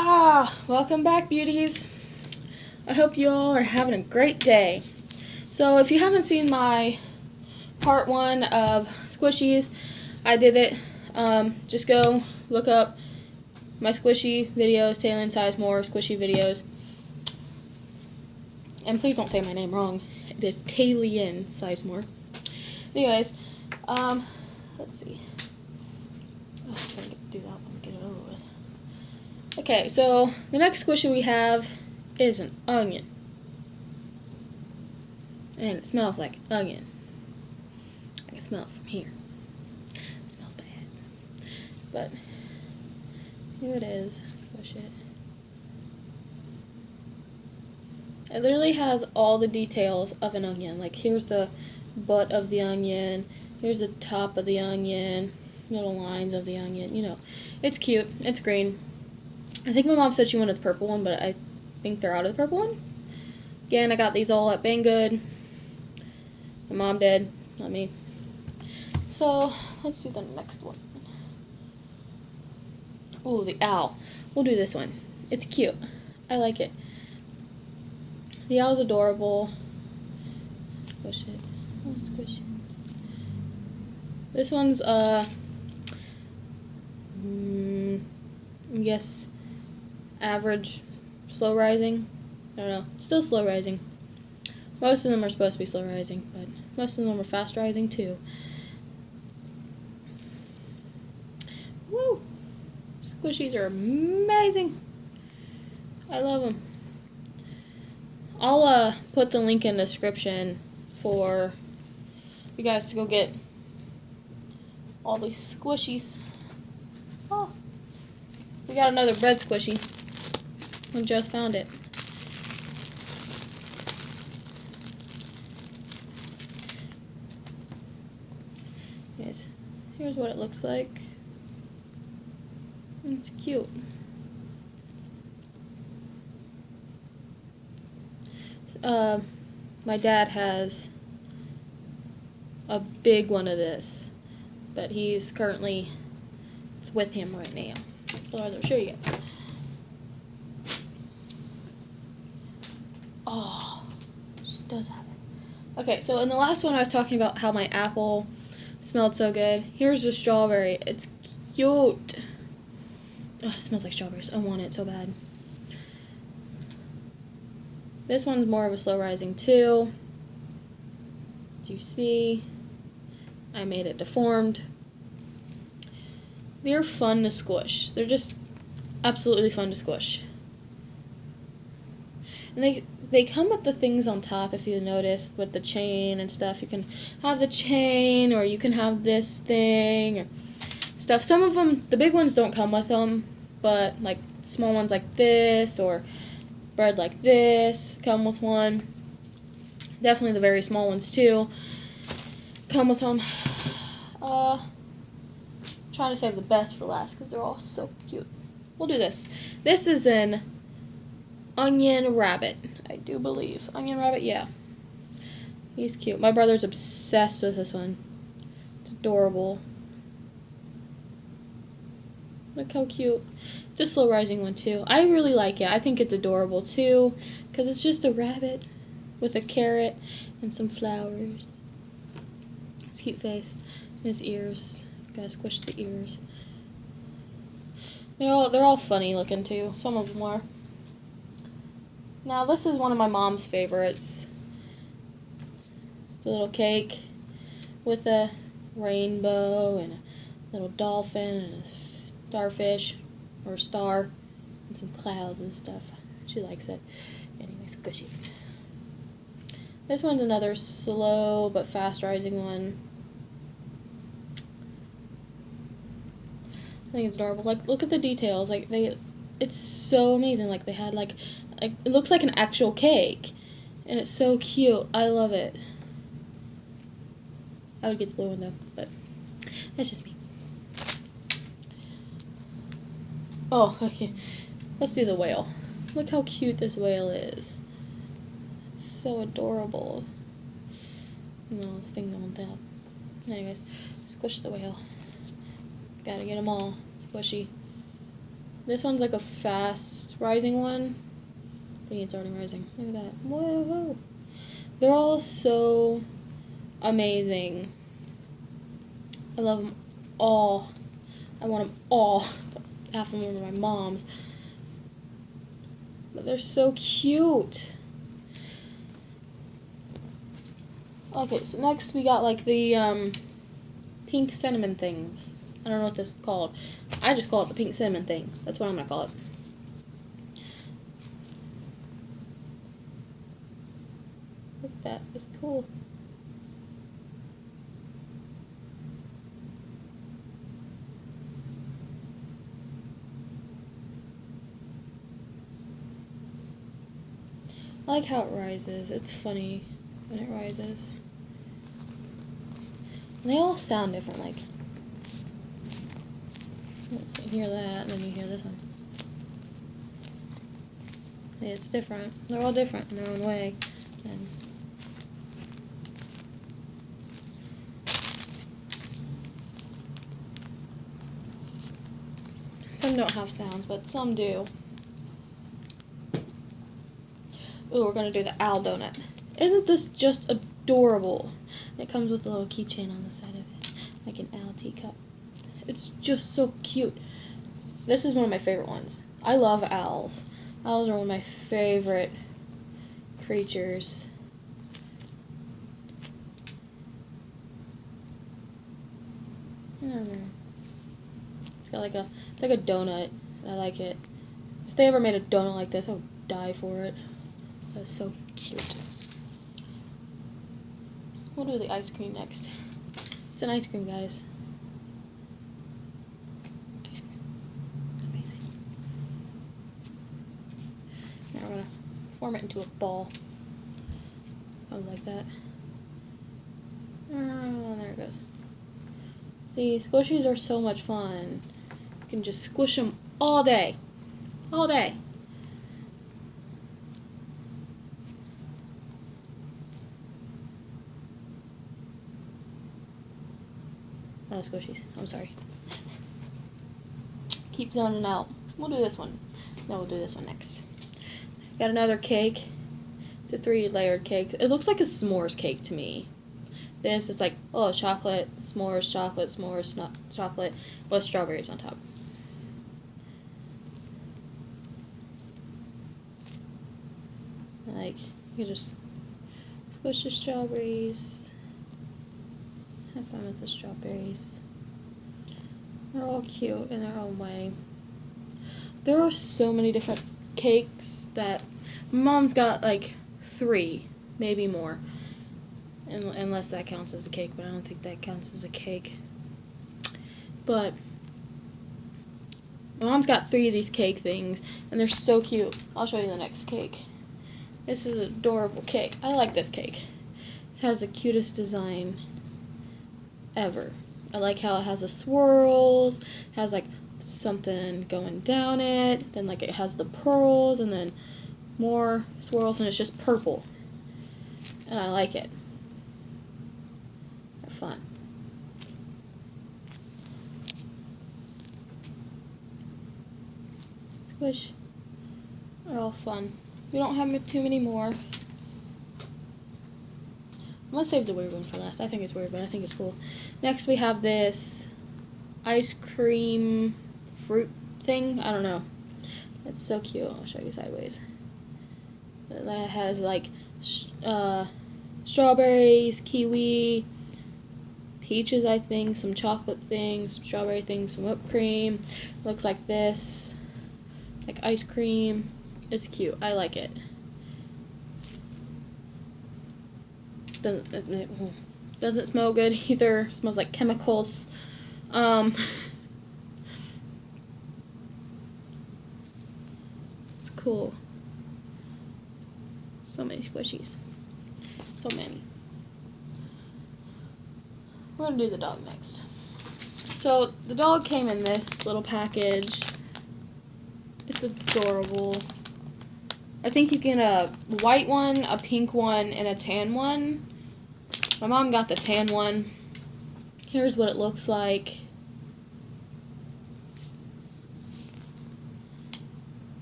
Welcome back, beauties. I hope you all are having a great day. So if you haven't seen my part 1 of squishies, I did it. Just go look up my squishy videos, Taylor Sizemore squishy videos. And please don't say my name wrong. It is Taylor Sizemore. Anyways, let's see. Oh, I'm gonna do that one, get it over with. Okay, so the next squishy we have is an onion. And it smells like onion. I can smell it from here. It smells bad. But here it is. Squish it. It literally has all the details of an onion. Like here's the butt of the onion. Here's the top of the onion. Little lines of the onion. You know, it's cute. It's green. I think my mom said she wanted the purple one, but I think they're out of the purple one. Again, I got these all at Banggood. My mom did, not me. So, let's do the next one. Ooh, the owl. We'll do this one. It's cute. I like it. The owl's adorable. Squish it. Oh, squish it. This one's, I guess, average, slow rising. I don't know. Still slow rising. Most of them are supposed to be slow rising, but most of them are fast rising too. Woo! Squishies are amazing. I love them. I'll put the link in the description for you guys to go get all these squishies. Oh, we got another bread squishy. We just found it. Yes. Here's what it looks like. It's cute. My dad has a big one of this, but he's currently, it's with him right now. So I'll show you guys. Oh, she does have it. Okay, so in the last one I was talking about how my apple smelled so good. Here's the strawberry. It's cute. Oh, it smells like strawberries. I want it so bad. This one's more of a slow rising too. As you see, I made it deformed. They're fun to squish. They're just absolutely fun to squish. And they come with the things on top, if you noticed, with the chain and stuff. You can have the chain, or you can have this thing, or stuff. Some of them, the big ones don't come with them, but like small ones like this, or bread like this, come with one. Definitely the very small ones too come with them. Trying to save the best for last because they're all so cute. We'll do this. This is an onion rabbit, I do believe. Onion rabbit, yeah. He's cute. My brother's obsessed with this one. It's adorable. Look how cute. It's a slow rising one too. I really like it. I think it's adorable too, because it's just a rabbit with a carrot and some flowers. It's a cute face. And his ears. Gotta squish the ears. They're all funny looking too. Some of them are. Now this is one of my mom's favorites. The little cake with a rainbow and a little dolphin and a starfish or a star and some clouds and stuff. She likes it. Anyway, squishy. This one's another slow but fast rising one. I think it's adorable. Like, look at the details. Like, it's so amazing. Like, they had like it looks like an actual cake, and it's so cute. I love it. I would get the blue one though, but that's just me. Oh, okay. Let's do the whale. Look how cute this whale is. It's so adorable. No, this thing on top. Anyways, squish the whale. Gotta get them all squishy. This one's like a fast rising one. I think it's already rising. Look at that. Whoa! They're all so amazing. I love them all. I want them all. Half of them are my mom's. But they're so cute. Okay, so next we got like the pink cinnamon things. I don't know what this is called. I just call it the pink cinnamon thing. That's what I'm gonna call it. Look at that. It's cool. I like how it rises. It's funny when it rises. And they all sound different, like, you hear that, and then you hear this one. Yeah, it's different. They're all different in their own way. And some don't have sounds, but some do. Ooh, we're gonna do the owl donut. Isn't this just adorable? It comes with a little keychain on the side of it, like an owl teacup. It's just so cute. This is one of my favorite ones. I love owls. Owls are one of my favorite creatures. I don't know. It's got it's like a donut. I like it. If they ever made a donut like this, I would die for it. That's so cute. We'll do the ice cream next. It's an ice cream, guys. Ice cream. Amazing. Now we're gonna form it into a ball. Oh, like that. Oh, there it goes. The squishies are so much fun. You can just squish them all day. All day. Oh, squishies. I'm sorry. Keep zoning out. We'll do this one. No, we'll do this one next. Got another cake. It's a 3-layered cake. It looks like a s'mores cake to me. This is like, oh, chocolate, s'mores, chocolate, with strawberries on top. Like, you just squish the strawberries. Have fun with the strawberries. They're all cute in their own way. There are so many different cakes that my mom's got like 3, maybe more. Unless that counts as a cake, but I don't think that counts as a cake. But my mom's got 3 of these cake things, and they're so cute. I'll show you the next cake. This is an adorable cake. I like this cake. It has the cutest design ever. I like how it has the swirls, has like something going down it, then like it has the pearls, and then more swirls, and it's just purple. And I like it. They're fun. Squish. They're all fun. We don't have too many more. I'm gonna save the weird one for last. I think it's weird, but I think it's cool. Next we have this ice cream fruit thing. I don't know. It's so cute. I'll show you sideways. That has like strawberries, kiwi, peaches, I think, some chocolate things, some strawberry things, some whipped cream. Looks like this. Like ice cream. It's cute. I like it. Doesn't smell good either. It smells like chemicals. It's cool. So many squishies. So many. We're gonna do the dog next. So the dog came in this little package. It's adorable. I think you get a white one, a pink one, and a tan one. My mom got the tan one. Here's what it looks like.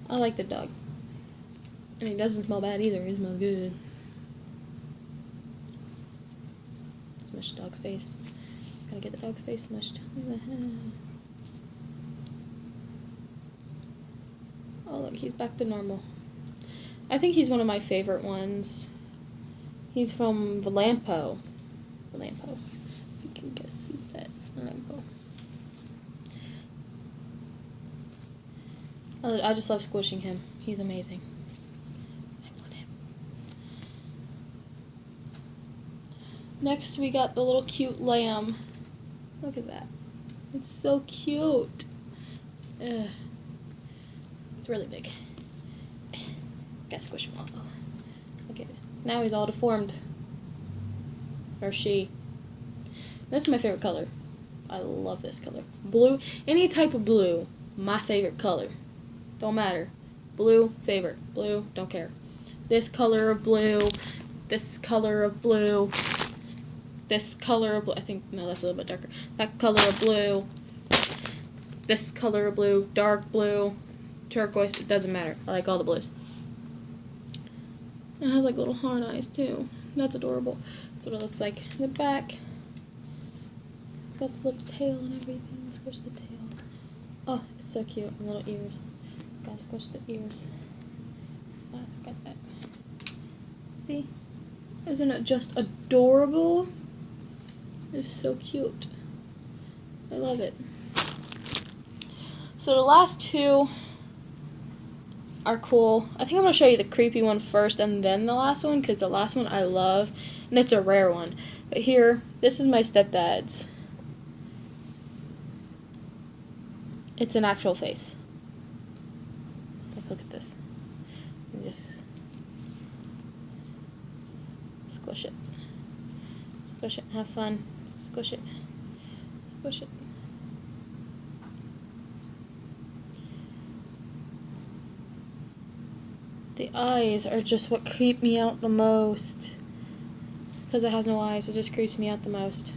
I like the dog. And he doesn't smell bad either. He smells good. Smush the dog's face. Gotta get the dog's face smushed. Oh look, he's back to normal. I think he's one of my favorite ones. He's from Valampo. Valampo. You can guess who's that. Valampo. I just love squishing him. He's amazing. I want him. Next we got the little cute lamb. Look at that. It's so cute. Ugh. It's really big. Gotta squish him all. Okay. Now he's all deformed. Or she. This is my favorite color. I love this color. Blue. Any type of blue. My favorite color. Don't matter. Blue, favorite. Blue, don't care. This color of blue. This color of blue. This color of blue. I think, no, that's a little bit darker. That color of blue. This color of blue. Dark blue. Turquoise. It doesn't matter. I like all the blues. It has like little horn eyes too. That's adorable. That's what it looks like. The back. It's got the little tail and everything. Squish the tail. Oh, it's so cute. And little ears. Gotta squish the ears. Got that. See? Isn't it just adorable? It's so cute. I love it. So the last two are cool. I think I'm going to show you the creepy one first and then the last one, because the last one I love, and it's a rare one. But here, this is my stepdad's. It's an actual face. Like, look at this. And just squish it. Squish it. Have fun. Squish it. Squish it. The eyes are just what creep me out the most. Because it has no eyes, it just creeps me out the most.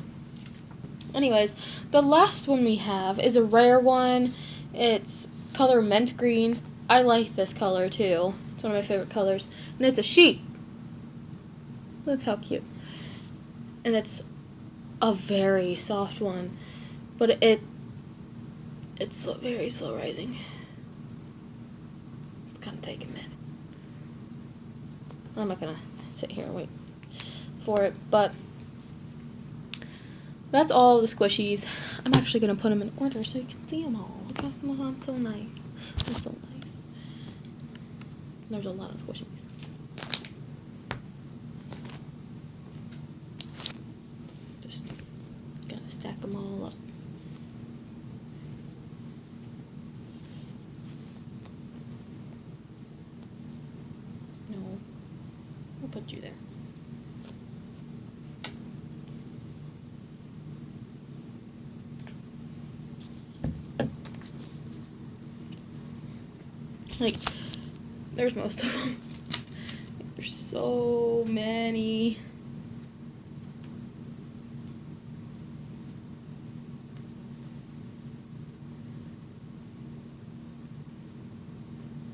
Anyways, the last one we have is a rare one. It's color mint green. I like this color too. It's one of my favorite colors. And it's a sheep. Look how cute. And it's a very soft one. But it's very slow rising. It's gonna take a minute. I'm not gonna sit here and wait for it, but that's all the squishies. I'm actually gonna put them in order so you can see them all. Look how I'm so nice. I'm so nice. There's a lot of squishies. Just gotta stack them all up. No. I'll put you there. Like, there's most of them. There's so many.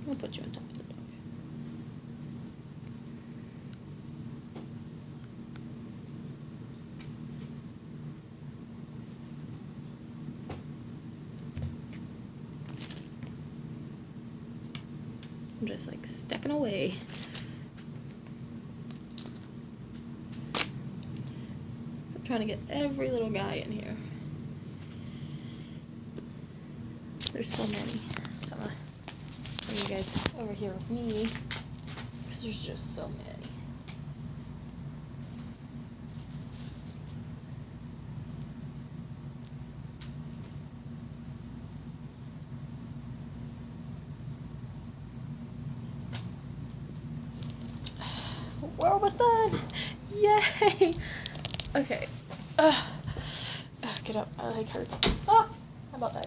I'll put you on top of the dog. I'm just like stacking away. I'm trying to get every little guy in here. There's so many. So I'm gonna bring you guys over here with me because there's just so many. We're almost done! Yay! Okay. Get up. My leg hurts. Ah! I about died.